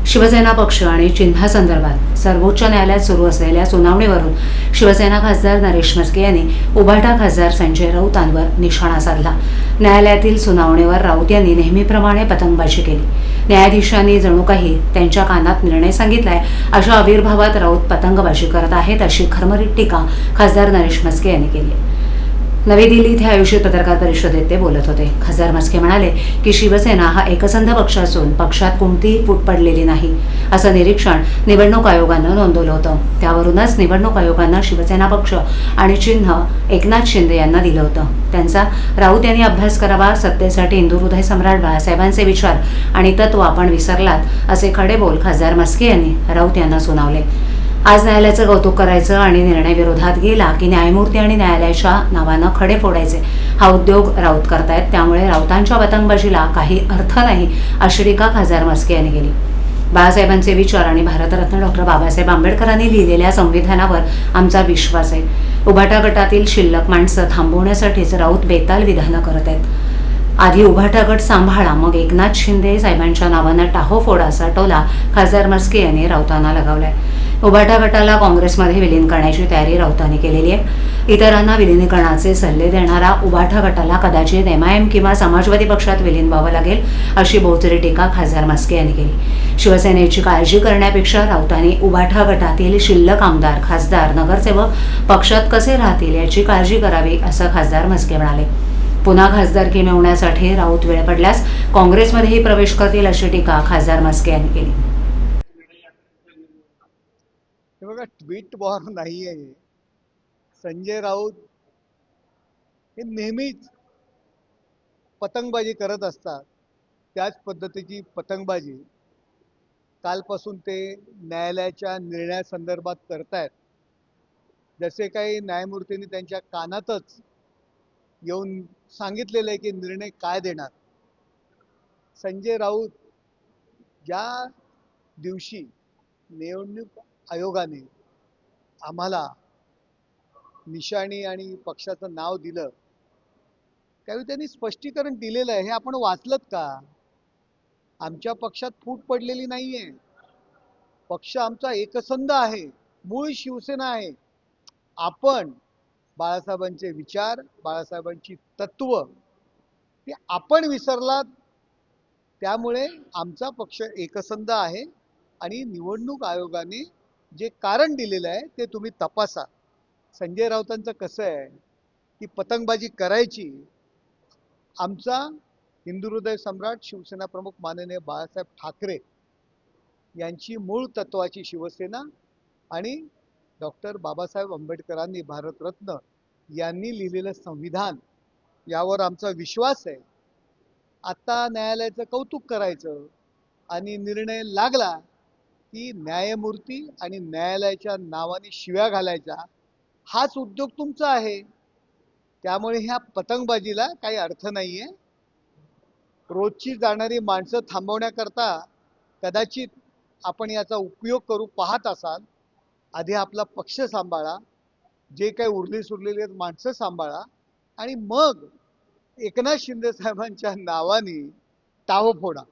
शिवसेना पक्ष आणि चिन्हासंदर्भात सर्वोच्च न्यायालयात सुरू असलेल्या सुनावणीवरून शिवसेना खासदार नरेश म्हस्के यांनी उभाटा खासदार संजय राऊतांवर निशाणा साधला। न्यायालयातील सुनावणीवर राऊत यांनी नेहमीप्रमाणे पतंगबाजी केली। न्यायाधीशांनी जणू काही त्यांच्या कानात निर्णय सांगितलाय अशा आविर्भावात राऊत पतंगबाजी करत आहेत अशी खरमरीत टीका खासदार नरेश म्हस्के यांनी केली। नवी दिल्ली इथे आयोजित पत्रकार परिषदेत ते बोलत होते। खासदार म्हस्के म्हणाले की शिवसेना हा एकसंध पक्ष असून पक्षात कोणतीही फूट पडलेली नाही असं निरीक्षण निवडणूक आयोगानं नोंदवलं होतं। त्यावरूनच निवडणूक आयोगानं शिवसेना पक्ष आणि चिन्ह एकनाथ शिंदे यांना दिलं होतं। त्यांचा राऊत यांनी अभ्यास करावा। सत्तेसाठी हिंदुहृदय सम्राट बाळासाहेबांचे विचार आणि तत्व आपण विसरलात असे खडेबोल खासदार म्हस्के यांनी राऊत यांना सुनावले। आज न्यायालयाचं कौतुक करायचं आणि निर्णय विरोधात गेला की न्यायमूर्ती आणि न्यायालयाच्या नावानं खडे फोडायचे हा उद्योग राऊत करतायत। त्यामुळे राऊतांच्या पतंगबाजीला काही अर्थ नाही अशी टीका खासदार म्हस्के यांनी केली। बाळासाहेबांचे विचार आणि भारतरत्न डॉक्टर बाबासाहेब आंबेडकरांनी लिहिलेल्या संविधानावर आमचा विश्वास आहे। उभाटा गटातील शिल्लक माणसं थांबवण्यासाठीच राऊत बेताल विधानं करत आहेत। आधी उभाटा गट सांभाळा मग एकनाथ शिंदे साहेबांच्या नावानं टाहो फोडा असा टोला खासदार म्हस्के यांनी राऊतांना लगावलाय। उभाटा गटाला काँग्रेसमध्ये विलीन करण्याची तयारी राऊतांनी केलेली आहे। इतरांना विलिनीकरणाचे सल्ले देणारा उभाटा गटाला कदाचित एमआयएम किंवा समाजवादी पक्षात विलीन व्हावं लागेल अशी बोचरी टीका खासदार म्हस्के यांनी केली। शिवसेनेची काळजी करण्यापेक्षा राऊतांनी उभाटा गटातील शिल्लक आमदार खासदार नगरसेवक पक्षात कसे राहतील याची काळजी करावी असं खासदार म्हस्के म्हणाले। पुन्हा खासदारकी मिळवण्यासाठी राऊत वेळ पडल्यास काँग्रेसमध्येही प्रवेश करतील अशी टीका खासदार म्हस्के यांनी केली। हे बघा, ट्विट वॉर नाही आहे। संजय राऊत हे नेहमीच पतंगबाजी करत असतात। त्याच पद्धतीची पतंगबाजी कालपासून ते न्यायालयाच्या निर्णयासंदर्भात करतायत। जसे काही न्यायमूर्तींनी त्यांच्या कानातच येऊन सांगितलेलं आहे की निर्णय काय देणार। संजय राऊत ज्या दिवशी निवडणूक आयोगाने आम्हाला निशाणी आणि पक्षाचं नाव दिलं त्यावेळी त्यांनी स्पष्टीकरण दिलेलं आहे। हे आपण वाचलत का? आमच्या पक्षात फूट पडलेली नाहीये। पक्ष आमचा एकसंध आहे, मूळ शिवसेना आहे। आपण बाळासाहेबांचे विचार, बाळासाहेबांची तत्व हे आपण विसरलात। त्यामुळे आमचा पक्ष एकसंध आहे आणि निवडणूक आयोगाने जे कारण दिलेलं आहे ते तुम्ही तपासा। संजय राऊतांचं कसं आहे की पतंगबाजी करायची। आमचा हिंदुहृदय सम्राट शिवसेना प्रमुख माननीय बाळासाहेब ठाकरे यांची मूळ तत्वाची शिवसेना आणि डॉक्टर बाबासाहेब आंबेडकरांनी भारतरत्न यांनी लिहिलेलं संविधान यावर आमचा विश्वास आहे। आता न्यायालयाचं कौतुक करायचं आणि निर्णय लागला की न्यायमूर्ती आणि न्यायालयाच्या नावाने शिव्या घालायच्या हाच उद्योग तुमचा आहे। त्यामुळे ह्या पतंगबाजीला काही अर्थ नाहीये। रोजची जाणारी माणसं थांबवण्याकरता कदाचित आपण याचा उपयोग करू पाहत असाल। आधी आपला पक्ष सांभाळा, जे काही उरली सुरलेली माणसं सांभाळा आणि मग एकनाथ शिंदे साहेबांच्या नावाने टाहो फोडा।